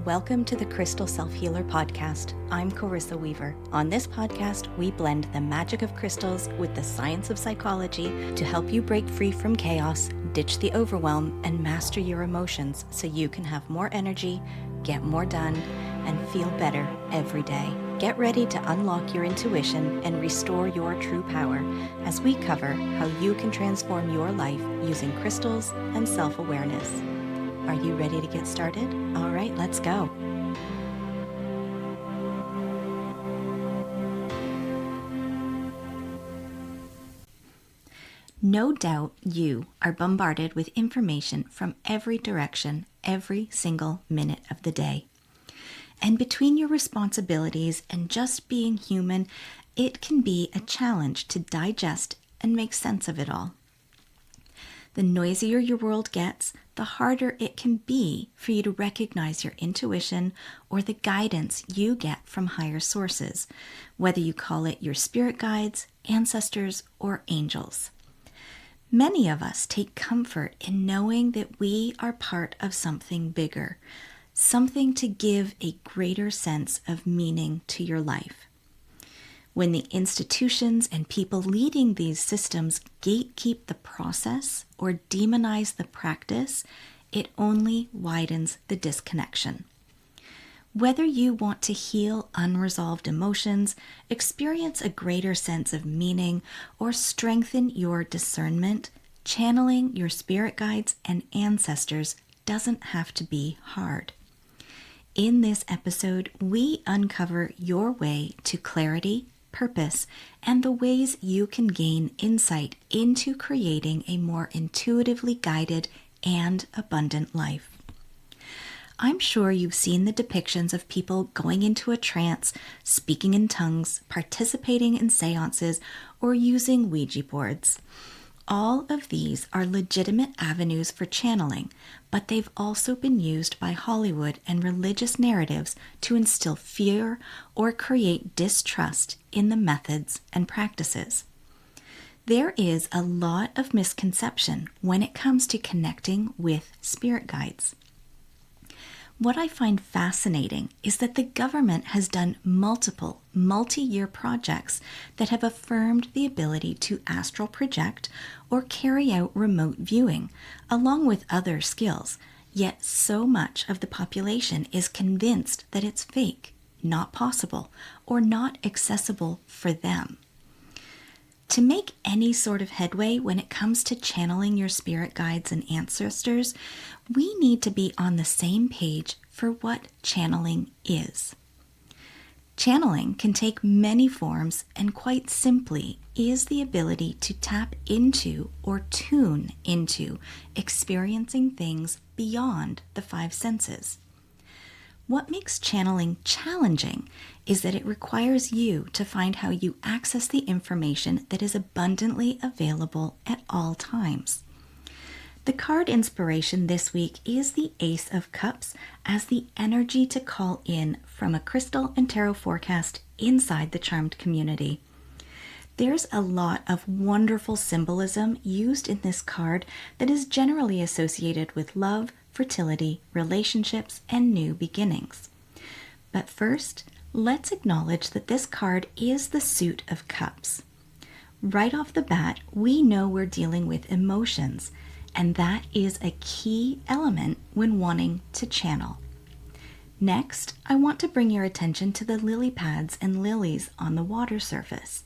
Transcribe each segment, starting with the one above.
Welcome to the Crystal Self-Healer Podcast. I'm Carissa Weaver. On this podcast, we blend the magic of crystals with the science of psychology to help you break free from chaos, ditch the overwhelm, and master your emotions so you can have more energy, get more done, and feel better every day. Get ready to unlock your intuition and restore your true power as we cover how you can transform your life using crystals and self-awareness. Are you ready to get started? All right, let's go. No doubt you are bombarded with information from every direction every single minute of the day. And between your responsibilities and just being human, it can be a challenge to digest and make sense of it all. The noisier your world gets, the harder it can be for you to recognize your intuition or the guidance you get from higher sources, whether you call it your spirit guides, ancestors, or angels. Many of us take comfort in knowing that we are part of something bigger, something to give a greater sense of meaning to your life. When the institutions and people leading these systems gatekeep the process or demonize the practice, it only widens the disconnection. Whether you want to heal unresolved emotions, experience a greater sense of meaning, or strengthen your discernment, channeling your spirit guides and ancestors doesn't have to be hard. In this episode, we uncover your way to clarity, purpose, and the ways you can gain insight into creating a more intuitively guided and abundant life. I'm sure you've seen the depictions of people going into a trance, speaking in tongues, participating in seances, or using Ouija boards. All of these are legitimate avenues for channeling, but they've also been used by Hollywood and religious narratives to instill fear or create distrust in the methods and practices. There is a lot of misconception when it comes to connecting with spirit guides. What I find fascinating is that the government has done multiple multi-year projects that have affirmed the ability to astral project or carry out remote viewing, along with other skills, yet so much of the population is convinced that it's fake, not possible, or not accessible for them. To make any sort of headway when it comes to channeling your spirit guides and ancestors, we need to be on the same page for what channeling is. Channeling can take many forms and quite simply is the ability to tap into or tune into experiencing things beyond the five senses. What makes channeling challenging is that it requires you to find how you access the information that is abundantly available at all times. The card inspiration this week is the Ace of Cups as the energy to call in from a crystal and tarot forecast inside the Charmed community. There's a lot of wonderful symbolism used in this card that is generally associated with love, fertility, relationships, and new beginnings. But first, let's acknowledge that this card is the Suit of Cups. Right off the bat, we know we're dealing with emotions, and that is a key element when wanting to channel. Next, I want to bring your attention to the lily pads and lilies on the water surface.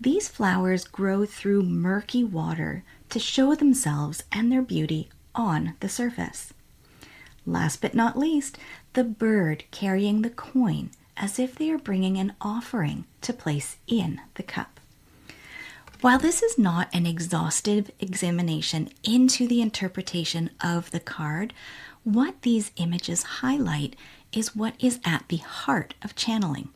These flowers grow through murky water to show themselves and their beauty on the surface. Last but not least, the bird carrying the coin as if they are bringing an offering to place in the cup. While this is not an exhaustive examination into the interpretation of the card, what these images highlight is what is at the heart of channeling.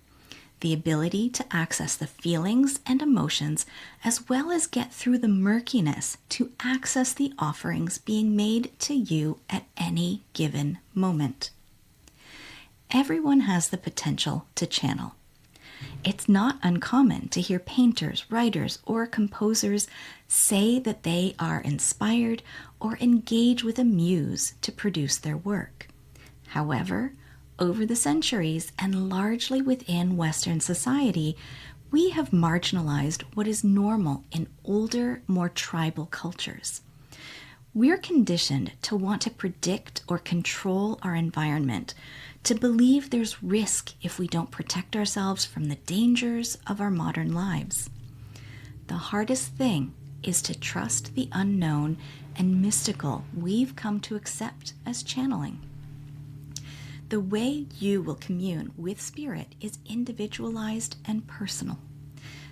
The ability to access the feelings and emotions as well as get through the murkiness to access the offerings being made to you at any given moment. Everyone has the potential to channel. It's not uncommon to hear painters, writers, or composers say that they are inspired or engage with a muse to produce their work. However, Over the centuries, and largely within Western society, we have marginalized what is normal in older, more tribal cultures. We're conditioned to want to predict or control our environment, to believe there's risk if we don't protect ourselves from the dangers of our modern lives. The hardest thing is to trust the unknown and mystical we've come to accept as channeling. The way you will commune with spirit is individualized and personal.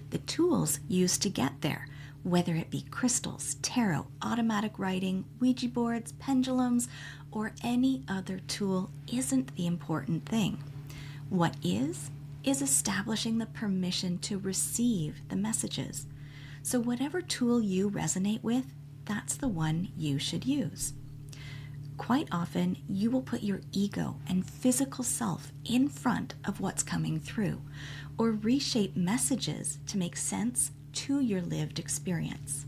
The tools used to get there, whether it be crystals, tarot, automatic writing, Ouija boards, pendulums, or any other tool, isn't the important thing. What is establishing the permission to receive the messages. So whatever tool you resonate with, that's the one you should use. Quite often, you will put your ego and physical self in front of what's coming through, or reshape messages to make sense to your lived experience.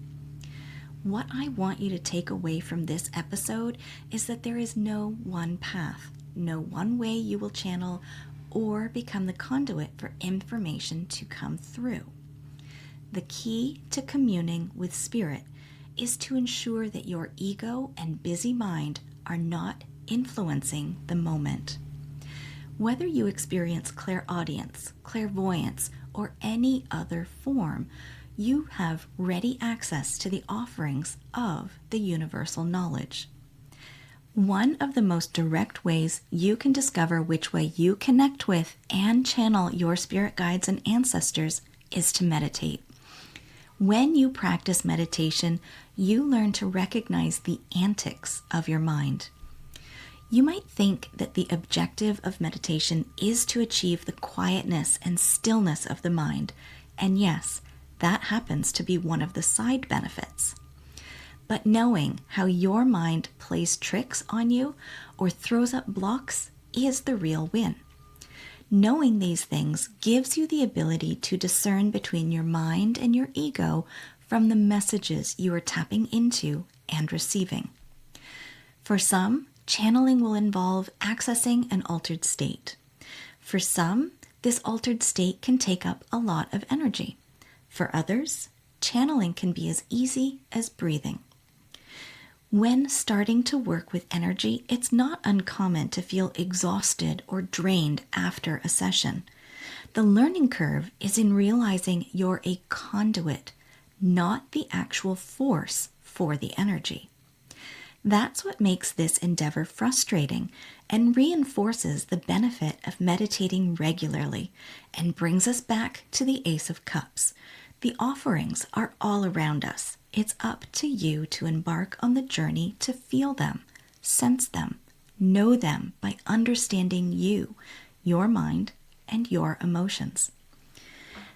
What I want you to take away from this episode is that there is no one path, no one way you will channel or become the conduit for information to come through. The key to communing with spirit is to ensure that your ego and busy mind are not influencing the moment. Whether you experience clairaudience, clairvoyance, or any other form, you have ready access to the offerings of the universal knowledge. One of the most direct ways you can discover which way you connect with and channel your spirit guides and ancestors is to meditate. When you practice meditation, you learn to recognize the antics of your mind. You might think that the objective of meditation is to achieve the quietness and stillness of the mind, and yes, that happens to be one of the side benefits. But knowing how your mind plays tricks on you or throws up blocks is the real win. Knowing these things gives you the ability to discern between your mind and your ego from the messages you are tapping into and receiving. For some, channeling will involve accessing an altered state. For some, this altered state can take up a lot of energy. For others, channeling can be as easy as breathing. When starting to work with energy, it's not uncommon to feel exhausted or drained after a session. The learning curve is in realizing you're a conduit, not the actual force for the energy. That's what makes this endeavor frustrating and reinforces the benefit of meditating regularly and brings us back to the Ace of Cups. The offerings are all around us. It's up to you to embark on the journey to feel them, sense them, know them by understanding you, your mind, and your emotions.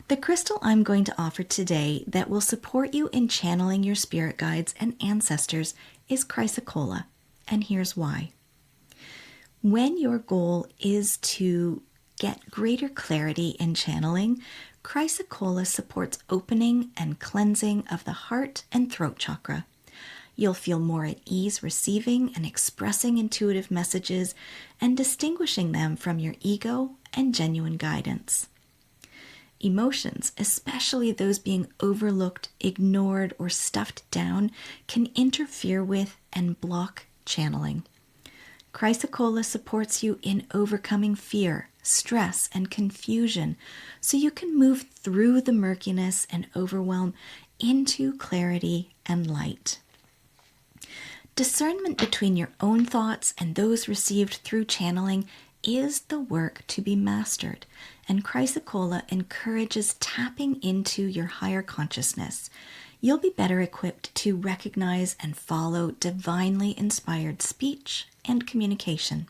The crystal I'm going to offer today that will support you in channeling your spirit guides and ancestors is Chrysocolla, and here's why. When your goal is to get greater clarity in channeling, Chrysocolla supports opening and cleansing of the heart and throat chakra. You'll feel more at ease receiving and expressing intuitive messages and distinguishing them from your ego and genuine guidance. Emotions, especially those being overlooked, ignored, or stuffed down, can interfere with and block channeling. Chrysocolla supports you in overcoming fear, stress, and confusion so you can move through the murkiness and overwhelm into clarity and light. Discernment between your own thoughts and those received through channeling is the work to be mastered, and Chrysocolla encourages tapping into your higher consciousness. You'll be better equipped to recognize and follow divinely inspired speech and communication.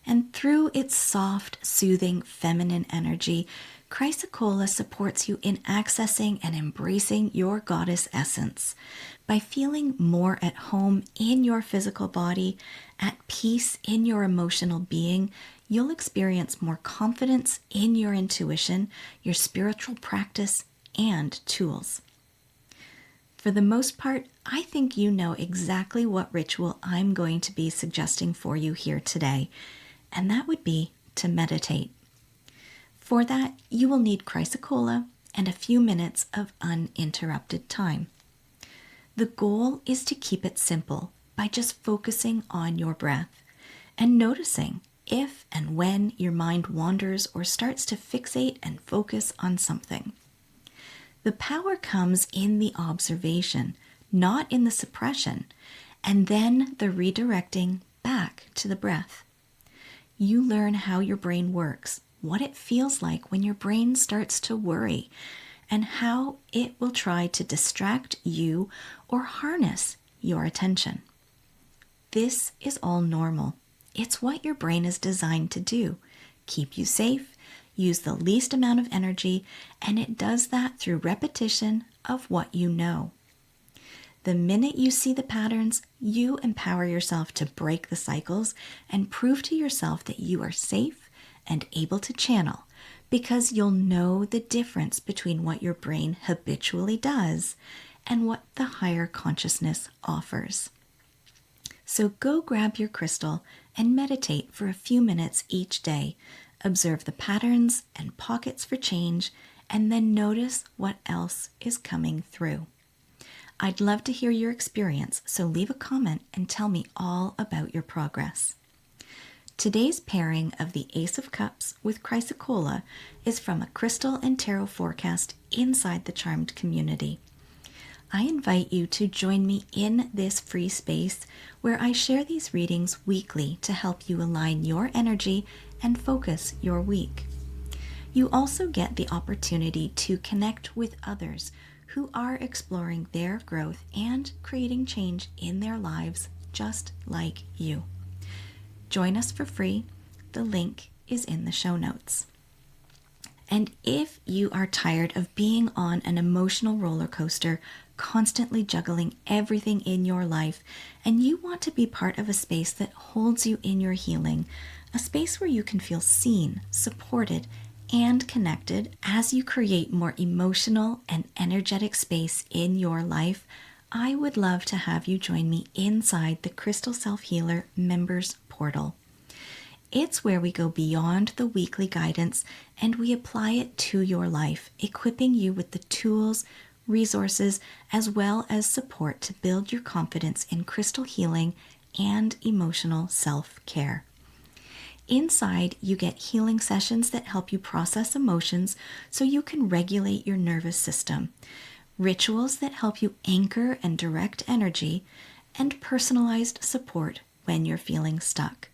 And through its soft, soothing, feminine energy, Chrysocolla supports you in accessing and embracing your goddess essence. By feeling more at home in your physical body, at peace in your emotional being, you'll experience more confidence in your intuition, your spiritual practice, and tools. For the most part, I think you know exactly what ritual I'm going to be suggesting for you here today. and that would be to meditate. For that, you will need Chrysocolla and a few minutes of uninterrupted time. The goal is to keep it simple by just focusing on your breath and noticing if and when your mind wanders or starts to fixate and focus on something. The power comes in the observation, not in the suppression, and then the redirecting back to the breath. You learn how your brain works, what it feels like when your brain starts to worry, and how it will try to distract you or harness your attention. This is all normal. It's what your brain is designed to do. Keep you safe, use the least amount of energy, and it does that through repetition of what you know. The minute you see the patterns, you empower yourself to break the cycles and prove to yourself that you are safe and able to channel, because you'll know the difference between what your brain habitually does and what the higher consciousness offers. So go grab your crystal and meditate for a few minutes each day. Observe the patterns and pockets for change, and then notice what else is coming through. I'd love to hear your experience, so leave a comment and tell me all about your progress. Today's pairing of the Ace of Cups with Chrysocolla is from a crystal and tarot forecast inside the Charmed community. I invite you to join me in this free space where I share these readings weekly to help you align your energy and focus your week. You also get the opportunity to connect with others who are exploring their growth and creating change in their lives just like you. Join us for free. The link is in the show notes. And if you are tired of being on an emotional roller coaster, constantly juggling everything in your life, and you want to be part of a space that holds you in your healing, a space where you can feel seen, supported, and connected as you create more emotional and energetic space in your life, I would love to have you join me inside the Crystal Self Healer Members Portal. It's where we go beyond the weekly guidance and we apply it to your life, equipping you with the tools, resources, as well as support to build your confidence in crystal healing and emotional self-care. Inside, you get healing sessions that help you process emotions so you can regulate your nervous system, rituals that help you anchor and direct energy, and personalized support when you're feeling stuck.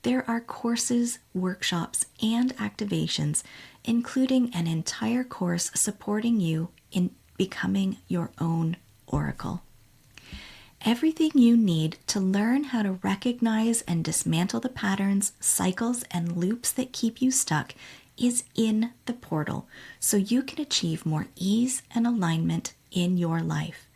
There are courses, workshops, and activations, including an entire course supporting you in becoming your own oracle. Everything you need to learn how to recognize and dismantle the patterns, cycles, and loops that keep you stuck is in the portal, so you can achieve more ease and alignment in your life.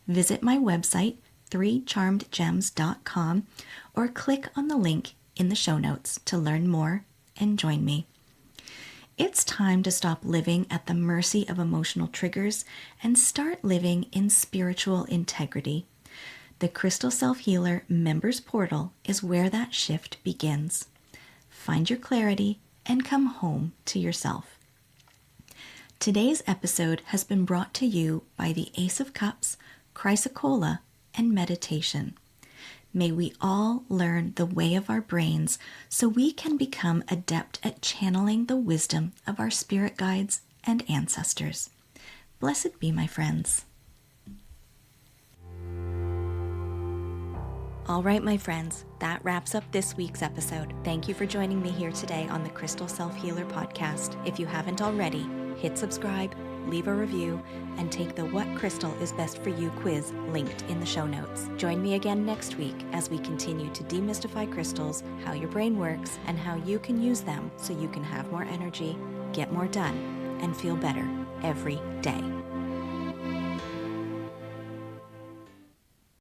Visit my website, 3charmedgems.com, or click on the link in the show notes to learn more and join me. It's time to stop living at the mercy of emotional triggers and start living in spiritual integrity. The Crystal Self Healer Members Portal is where that shift begins. Find your clarity and come home to yourself. Today's episode has been brought to you by the Ace of Cups, Chrysocolla, and meditation. May we all learn the way of our brains so we can become adept at channeling the wisdom of our spirit guides and ancestors. Blessed be, my friends. All right, my friends, that wraps up this week's episode. Thank you for joining me here today on the Crystal Self Healer podcast. If you haven't already, hit subscribe, leave a review, and take the What Crystal is Best for You quiz linked in the show notes. Join me again next week as we continue to demystify crystals, how your brain works, and how you can use them so you can have more energy, get more done, and feel better every day.